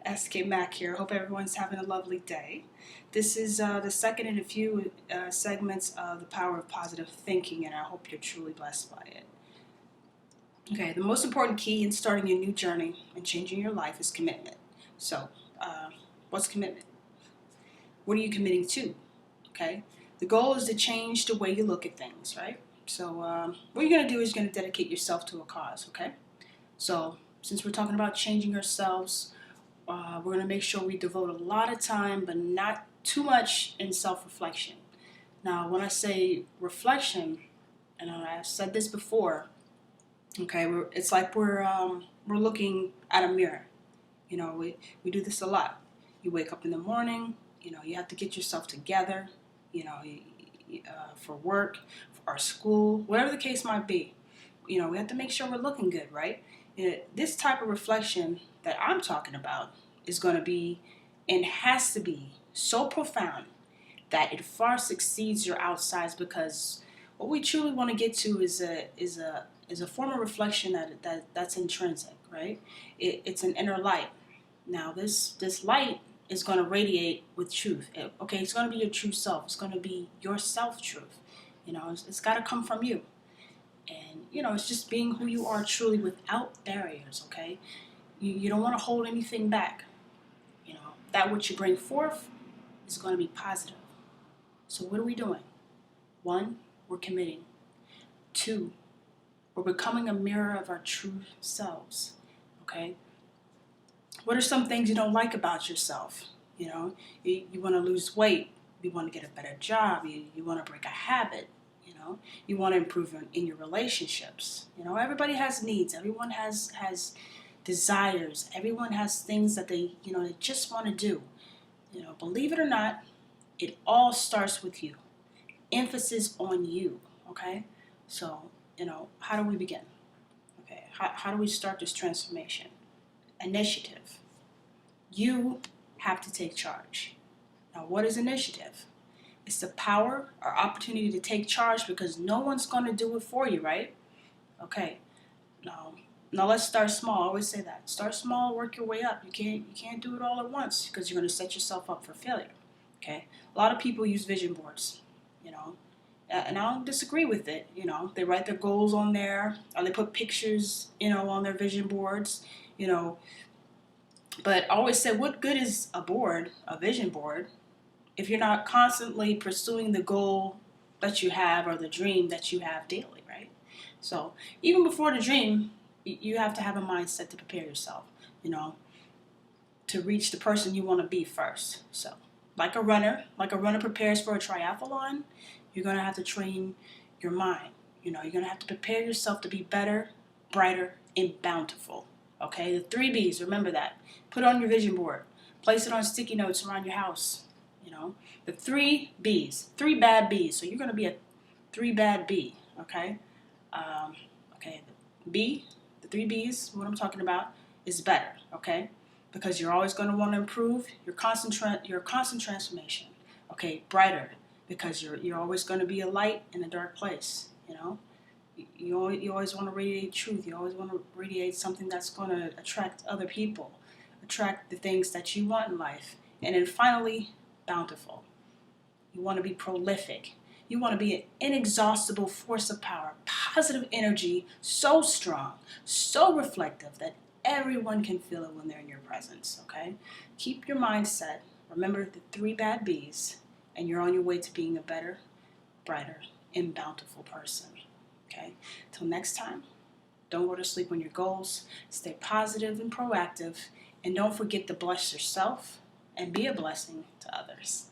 SK Mac here. Hope everyone's having a lovely day. This is the second in a few segments of the power of positive thinking, and I hope you're truly blessed by it. Okay, the most important key in starting your new journey and changing your life is commitment. So, what's commitment? What are you committing to? Okay, the goal is to change the way you look at things, right? So, what you're going to do is you're going to dedicate yourself to a cause, okay? So, since we're talking about changing ourselves, we're going to make sure we devote a lot of time, but not too much in self-reflection. Now, when I say reflection, and I've said this before, okay, it's like we're looking at a mirror. We do this a lot. You wake up in the morning. You have to get yourself together. For work, for our school, whatever the case might be. We have to make sure we're looking good, right? This type of reflection that I'm talking about is going to be and has to be so profound that it far succeeds your outsides, because what we truly want to get to is a form of reflection that's intrinsic, right? It's an inner light. Now this light is going to radiate with truth. Okay, it's going to be your true self. It's going to be your self truth. It's got to come from you. And, it's just being who you are truly without barriers, okay? You don't want to hold anything back. That which you bring forth is going to be positive. So what are we doing? 1, we're committing. 2, we're becoming a mirror of our true selves, okay? What are some things you don't like about yourself? You want to lose weight. You want to get a better job. You want to break a habit. You want to improve in your relationships. Everybody has needs. Everyone has desires. Everyone has things that they just want to do. Believe it or not, it all starts with you. Emphasis on you, okay? So, how do we begin? Okay, how do we start this transformation? Initiative. You have to take charge. Now, what is initiative? It's the power or opportunity to take charge, because no one's going to do it for you, right? Okay. Now let's start small. I always say that. Start small, work your way up. You can't do it all at once, because you're going to set yourself up for failure. Okay? A lot of people use vision boards, and I don't disagree with it. They write their goals on there, or they put pictures, on their vision boards, But I always said, what good is a vision board, if you're not constantly pursuing the goal that you have, or the dream that you have daily, right? So even before the dream, you have to have a mindset to prepare yourself, to reach the person you want to be first. So like a runner prepares for a triathlon, you're going to have to train your mind. You're going to have to prepare yourself to be better, brighter, and bountiful. Okay, the 3 B's, remember that. Put it on your vision board. Place it on sticky notes around your house. The 3 B's, 3 bad B's. So you're going to be a 3 bad B, okay? Okay, the 3 B's, what I'm talking about, is better, okay? Because you're always going to want to improve your constant transformation. Okay, brighter, because you're always going to be a light in a dark place, You always want to radiate truth. You always want to radiate something that's going to attract other people, attract the things that you want in life. And then finally, bountiful. You want to be prolific. You want to be an inexhaustible force of power, positive energy, so strong, so reflective that everyone can feel it when they're in your presence, okay? Keep your mindset. Remember the 3 bad B's, and you're on your way to being a better, brighter, and bountiful person, okay? Till next time, don't go to sleep on your goals. Stay positive and proactive, and don't forget to bless yourself and be a blessing to others.